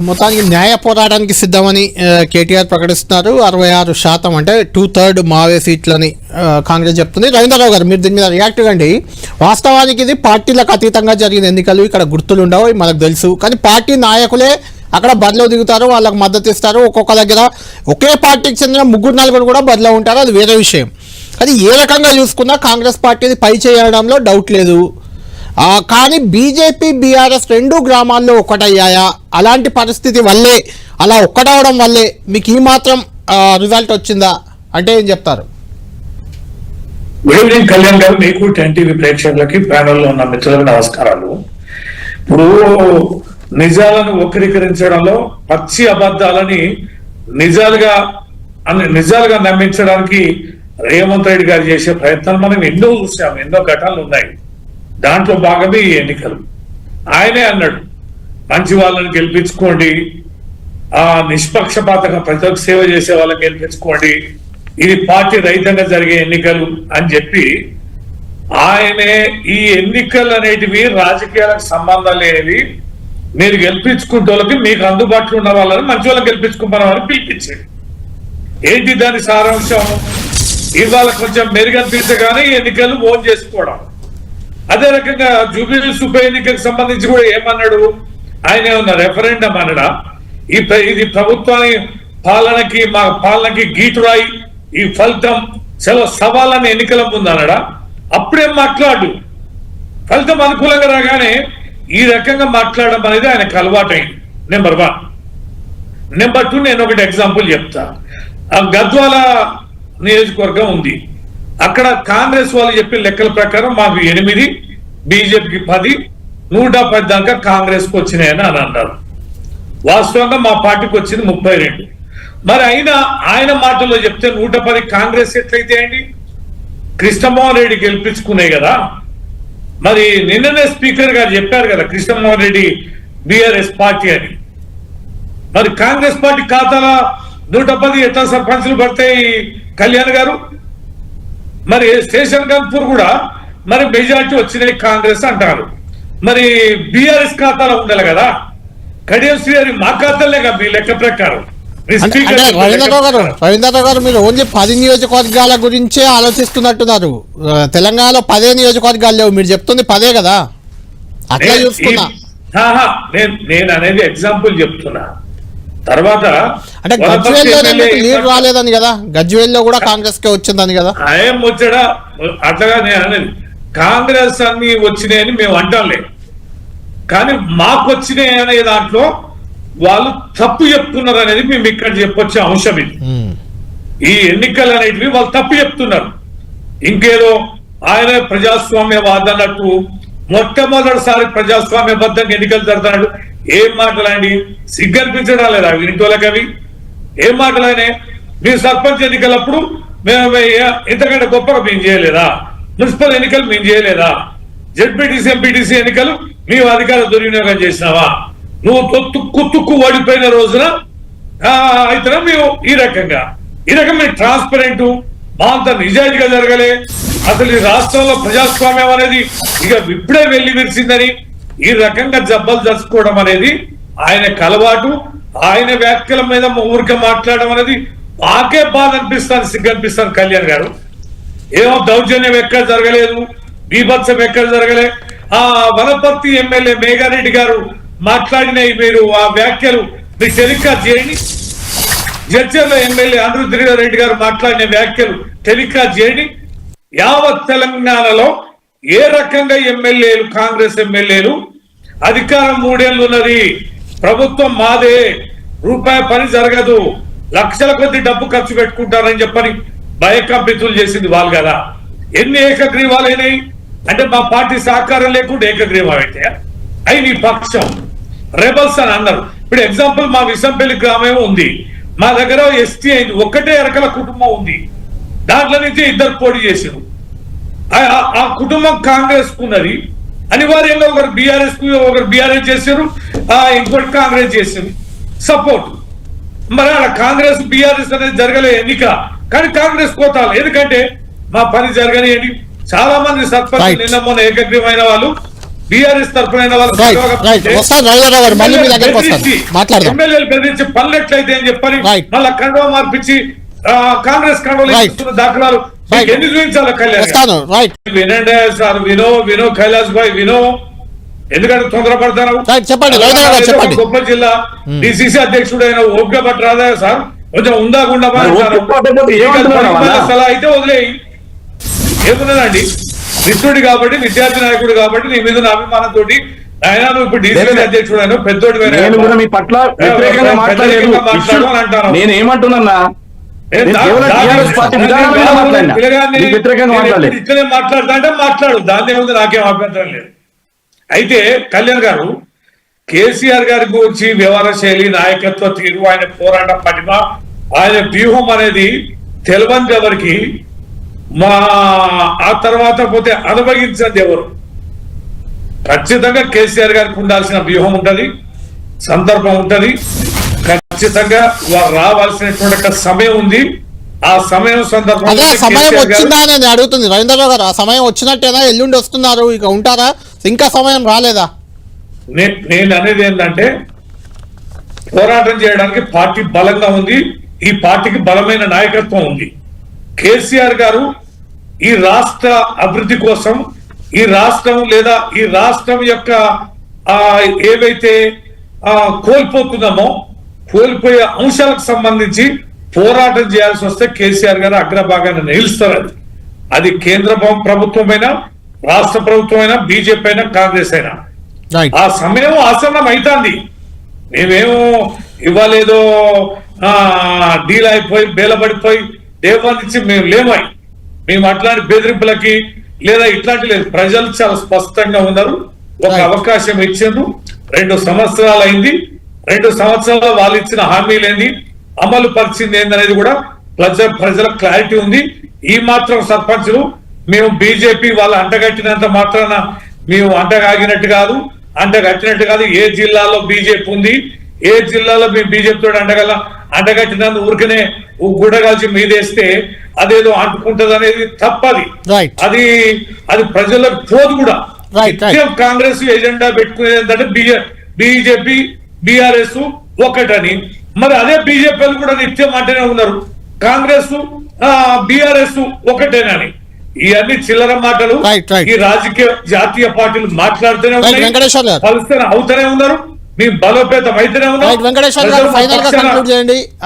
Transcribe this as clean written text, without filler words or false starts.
మొత్తానికి న్యాయ పోరాటానికి సిద్ధమని కేటీఆర్ ప్రకటిస్తున్నారు. 66% అంటే 2/3 మావే సీట్లని కాంగ్రెస్ చెప్తుంది. రవీంద్రరావు గారు, మీరు దీని మీద రియాక్ట్ కండి. వాస్తవానికి ఇది పార్టీలకు అతీతంగా జరిగిన ఎన్నికలు, ఇక్కడ గుర్తులు ఉండవు, మనకు తెలుసు. కానీ పార్టీ నాయకులే అక్కడ బరిలో దిగుతారు, వాళ్ళకు మద్దతు ఇస్తారు. ఒక్కొక్క దగ్గర ఒకే పార్టీకి చెందిన 3-4 కూడా బరిలో ఉంటారు, అది వేరే విషయం. అది ఏ రకంగా చూసుకున్నా కాంగ్రెస్ పార్టీది పై చేయడంలో డౌట్ లేదు. కానీ బీజేపీ బీఆర్ఎస్ 2 గ్రామాల్లో ఒక్కటయ్యాయా? అలాంటి పరిస్థితి వల్లే, అలా ఒక్కటవడం వల్లే మీకు ఈ మాత్రం రిజల్ట్ వచ్చిందా అంటే ఏం చెప్తారు? గుడ్ ఈవినింగ్ కళ్యాణ్ గారు, మీకు 10 టీవీ ప్రేక్షకులకి, ప్యానెల్లో ఉన్న మిత్రులకు నమస్కారాలు. ఇప్పుడు నిజాలను వక్రీకరించడంలో, పచ్చి అబద్ధాలని నిజాలుగా నమ్మించడానికి రేవంత్ రెడ్డి గారు చేసే ప్రయత్నాలు మనం ఎన్నో చూసాం, ఎన్నో ఘటనలు ఉన్నాయి. దాంట్లో భాగమే ఈ ఎన్నికలు. ఆయనే అన్నాడు, మంచి వాళ్ళని గెలిపించుకోండి, నిష్పక్షపాతంగా ప్రజలకు సేవ చేసే వాళ్ళని గెలిపించుకోండి, ఇది పార్టీ రహితంగా జరిగే ఎన్నికలు అని చెప్పి ఆయనే ఈ ఎన్నికలు అనేటివి రాజకీయాలకు సంబంధం లేనివి, మీరు గెలిపించుకుంటే వాళ్ళకి మీకు అందుబాటులో ఉన్న వాళ్ళని మంచి వాళ్ళని గెలిపించుకుంటామని పిలిపించాడు. ఏంటి దాని సారాంశం? ఇవాళ కొంచెం మెరుగనిపించగానే ఎన్నికలు ఓన్ చేసుకోవడం. అదే రకంగా జూబ్లీహిల్స్ ఉప ఎన్నికలకు సంబంధించి కూడా ఏమన్నాడు ఆయన? ఏమన్నా రెఫరెండం అన్నాడా? ఇది ప్రభుత్వాన్ని మా పాలనకి గీటురాయి, ఈ ఫలితం సవాళ్ళని ఎన్నికల ముందు అన్నాడా? అప్పుడేం మాట్లాడు, ఫలితం అనుకూలంగా రాగానే ఈ రకంగా మాట్లాడడం అనేది ఆయనకు అలవాటైంది. నెంబర్ 1. నెంబర్ 2, నేను ఒకటి ఎగ్జాంపుల్ చెప్తా. గద్వాల నియోజకవర్గం ఉంది, అక్కడ కాంగ్రెస్ వాళ్ళు చెప్పిన లెక్కల ప్రకారం మాకు 8, బీజేపీకి 10, 110 దాకా కాంగ్రెస్ కు వచ్చినాయని అని అన్నారు. వాస్తవంగా మా పార్టీకి వచ్చింది 32. మరి అయినా ఆయన మాటల్లో చెప్తే 110 కాంగ్రెస్ ఎట్లయితే అండి? కృష్ణమోహన్ రెడ్డి గెలిపించుకున్నాయి కదా. మరి నిన్ననే స్పీకర్ గారు చెప్పారు కదా కృష్ణమోహన్ రెడ్డి బీఆర్ఎస్ పార్టీ అని. మరి కాంగ్రెస్ పార్టీ ఖాతాలో 110 ఎట్లా సర్పంచ్లు పడతాయి కళ్యాణ్ గారు? మరి స్టేషన్ గన్పూర్ కూడా మరి మెజార్టీ వచ్చినాయి కాంగ్రెస్ అంటారు. మరి బీఆర్ఎస్ ఖాతాలో ఉండాలి కదా. కడియం శ్రీహరి మా ఖాతాలే కదా మీ లెక్క ప్రకారం. రవీంద్రరావు గారు, మీరు ఓన్లీ 10 నియోజకవర్గాల గురించే ఆలోచిస్తున్నట్టున్నారు. తెలంగాణలో 10 నియోజకవర్గాలు లేవు, మీరు చెప్తుంది 10 కదా. అట్లా చూసుకున్నా నేను అనేది ఎగ్జాంపుల్ చెప్తున్నా. తర్వాత అంటే గజ్వేల్లో లీడ్ రాలేదని కదా, గజ్వేల్లో కూడా కాంగ్రెస్ కే వచ్చిందని కదా. ఏం వచ్చాడా? అట్లాగా నేను అనేది కాంగ్రెస్ అన్ని వచ్చినాయని మేము అంటాంలే, కానీ మాకు వచ్చినాయి అనే దాంట్లో వాళ్ళు తప్పు చెప్తున్నారు అనేది మేము ఇక్కడ చెప్పొచ్చే అంశం ఇది. ఈ ఎన్నికలు అనేటివి వాళ్ళు తప్పు చెప్తున్నారు. ఇంకేదో ఆయన ప్రజాస్వామ్యవాద అన్నట్టు మొట్టమొదటిసారి ప్రజాస్వామ్యబద్ధంగా ఎన్నికలు జరుగుతున్నాడు. ఏం మాటలండి? సిగ్గనిపించడం లేదా ఇంటోళ్ళకి? అవి ఏం మాటలైనా? మీ సర్పంచ్ ఎన్నికలప్పుడు మేము ఇంతకంటే గొప్పగా మేము చేయలేదా? మున్సిపల్ ఎన్నికలు మేము చేయలేదా? జెడ్పీటీసీ ఎంపీటీసీ ఎన్నికలు మేము అధికార దుర్వినియోగం చేసినావా? నువ్వు కుత్తుక్కు ఓడిపోయిన రోజున అయితే మేము ఈ రకంగా మీరు ట్రాన్స్పరెంట్ మా అంత నిజాయితీగా జరగలే. అసలు ఈ రాష్ట్రంలో ప్రజాస్వామ్యం అనేది ఇక ఇప్పుడే వెళ్లి విరిచిందని ఈ రకంగా జబ్బలు జరుచుకోవడం అనేది ఆయనకు అలవాటు. ఆయన వ్యాఖ్యల మీద ఊరికే మాట్లాడడం అనేది మాకే బాధ అనిపిస్తాను, సిగ్గు అనిపిస్తాను. కళ్యాణ్ గారు, ఏమో దౌర్జన్యం ఎక్కడ జరగలేదు, బీభత్సం ఎక్కడ జరగలే. వనపర్తి ఎమ్మెల్యే మేఘారెడ్డి గారు మాట్లాడినవి మీరు ఆ వ్యాఖ్యలు మీరు టెలికాస్ట్ చేయండి. జడ్చర్ల ఎమ్మెల్యే అనిరుద్ధ రెడ్డి గారు మాట్లాడిన వ్యాఖ్యలు టెలికాస్ట్ చేయండి. యావత్ తెలంగాణలో ఏ రకంగా ఎమ్మెల్యేలు, కాంగ్రెస్ ఎమ్మెల్యేలు అధికారం 3 ఏళ్ళు ఉన్నది, ప్రభుత్వం మాదే, రూపాయి పని జరగదు, లక్షల కొద్ది డబ్బు ఖర్చు పెట్టుకుంటారని చెప్పని భయకంపితులు చేసింది వాళ్ళు కదా. ఎన్ని ఏకగ్రీవాలైనాయి అంటే మా పార్టీ సహకారం లేకుండా ఏకగ్రీవం అయితే అయి నీ పక్షం రెబల్స్ అని అన్నారు. ఇప్పుడు ఎగ్జాంపుల్ మా విసంపల్లి గ్రామం ఉంది, మా దగ్గర ఎస్టీ అయింది, ఒక్కటే ఎరకల కుటుంబం ఉంది, దాంట్లో నుంచి 2 పోటీ చేసారు. ఆ కుటుంబం కాంగ్రెస్ కు ఉన్నది, అనివార్యంగా ఒకరు బీఆర్ఎస్ కు, ఒకరు బీఆర్ఎస్ చేశారు, ఇంకోటి కాంగ్రెస్ చేసింది సపోర్ట్. మరి అలా కాంగ్రెస్ బీఆర్ఎస్ అనేది జరగలే ఎన్నిక, కానీ కాంగ్రెస్ కోతాలి. ఎందుకంటే మా పని జరగనియండి. చాలా మంది సర్పంచ్ నిన్న మొన్న ఏకగ్రీవమైన వాళ్ళు బీఆర్ఎస్ తరఫున వస్తాను రవీంద్రరావు గారు, మళ్ళీ మీ దగ్గరకు వస్తాను, మాట్లాడదాం. ఎమ్మెల్యేలు బెదిరించి పనులెట్లయితే అని చెప్పని Right. మళ్ళా కండువా మార్పించి కాంగ్రెస్ కండువలు Right. ఇస్తున్న దాఖలాలు మీకు ఎన్ని చూపించాలి కళ్యాణ్ గారు? వస్తాను. రైట్ వినండి సార్, వినో కైలాస్ భాయ్ వినో, ఎందుకంటే తొందరపడతాను. రైట్, చెప్పండి రవీంద్రరావు గారు, చెప్పండి. గొప్ప జిల్లా డిసిసి అధ్యక్షుడు అయిన ఓపిక పట్టరాదా సార్? కొంచెం ఉందా గుండా సలహా అయితే వదిలేయి, ఏమున్నదండి? మిత్రుడు కాబట్టి, విద్యార్థి నాయకుడు కాబట్టి నీ మీద ఉన్న అభిమానంతో ఆయన నువ్వు ఇప్పుడు డిసిసి అధ్యక్షుడు అయినా పెద్దోడు నేను కూడా మీ పట్ల వ్యతిరేకంగా మాట్లాడలేదు. మాట్లాడు అని అంటాను. నేను ఏమంటున్నా, ఇట్లనే మాట్లాడతా అంటే మాట్లాడు, దాని ఏముంది, నాకేం అభ్యంతరం లేదు. అయితే కళ్యాణ్ గారు, కేసీఆర్ గారి గురించి వ్యవహార శైలి, నాయకత్వ తీరు, ఆయన పోరాట పటిమ, ఆయన వ్యూహం అనేది తెలియని ఎవరికి, మా ఆ తర్వాత పోతే అనుభవించండి ఎవరు. ఖచ్చితంగా కేసీఆర్ గారికి ఉండాల్సిన వ్యూహం ఉంటది, సందర్భం ఉంటది, ఖచ్చితంగా వారు రావాల్సినటువంటి సమయం ఉంది. ఆ సమయం సందర్భం అదే సమయం వచ్చిందా అని నేను అడుగుతుంది రవీంద్రరావు గారు. ఆ సమయం వచ్చినట్టేనా? ఎల్లుండి వస్తున్నారు, ఇక ఉంటారా? ఇంకా సమయం రాలేదా? నేను అనేది ఏంటంటే, పోరాటం చేయడానికి పార్టీ బలంగా ఉంది, ఈ పార్టీకి బలమైన నాయకత్వం ఉంది. కేసీఆర్ గారు ఈ రాష్ట్ర అభివృద్ధి కోసం, ఈ రాష్ట్రం లేదా ఈ రాష్ట్రం యొక్క ఏవైతే కోల్పోతున్నామో కోల్పోయే అంశాలకు సంబంధించి పోరాటం చేయాల్సి వస్తే కేసీఆర్ గారు అగ్రభాగాన్ని నిలుస్తారు. అది కేంద్ర ప్రభుత్వమైనా, రాష్ట్ర ప్రభుత్వమైనా, బీజేపీ అయినా, కాంగ్రెస్ అయినా. ఆ సమయం ఆసన్నం అవుతుంది. మేమేమో ఇవ్వలేదో డీల్ అయిపోయి బేలబడిపోయి దేవాన్నించి మేము లేమై, మేము అట్లాంటి బెదిరింపులకి లేదా ఇట్లాంటి లేదు. ప్రజలు చాలా స్పష్టంగా ఉన్నారు. ఒక అవకాశం ఇచ్చిండ్రు, 2 సంవత్సరాలు అయింది. 2 సంవత్సరాలు వాళ్ళు ఇచ్చిన హామీలేంది, అమలు పరిచింది ఏందనేది కూడా ప్రజల క్లారిటీ ఉంది. ఈ మాత్రం సర్పంచులు మేము బీజేపీ వాళ్ళు అంటగట్టినంత మాత్రాన మేము అంటగాగినట్టు కాదు, అంటగట్టినట్టు కాదు. ఏ జిల్లాలో బీజేపీ ఉంది, ఏ జిల్లాలో మేము బీజేపీతో అంటగట్టినందుకు ఊరికనే గుడగాల్చి మీదేస్తే అదేదో అంటుకుంటది అనేది తప్పది. అది ప్రజలకు పోదు కూడా. కాంగ్రెస్ ఎజెండా పెట్టుకునేది ఏంటంటే బీజేపీ బీఆర్ఎస్ ఒకటని. మరి అదే బీజేపీ కూడా నిత్యం అంటేనే ఉన్నారు కాంగ్రెస్ బీఆర్ఎస్ ఒకటేనని. ఇవన్నీ చిల్లర మాటలు ఈ రాజకీయ జాతీయ పార్టీలు మాట్లాడుతూనే ఉన్నాయి, కలుస్తూనే అవుతూనే ఉన్నారు, మీ బలోపేతం అయితేనే ఉన్నారు.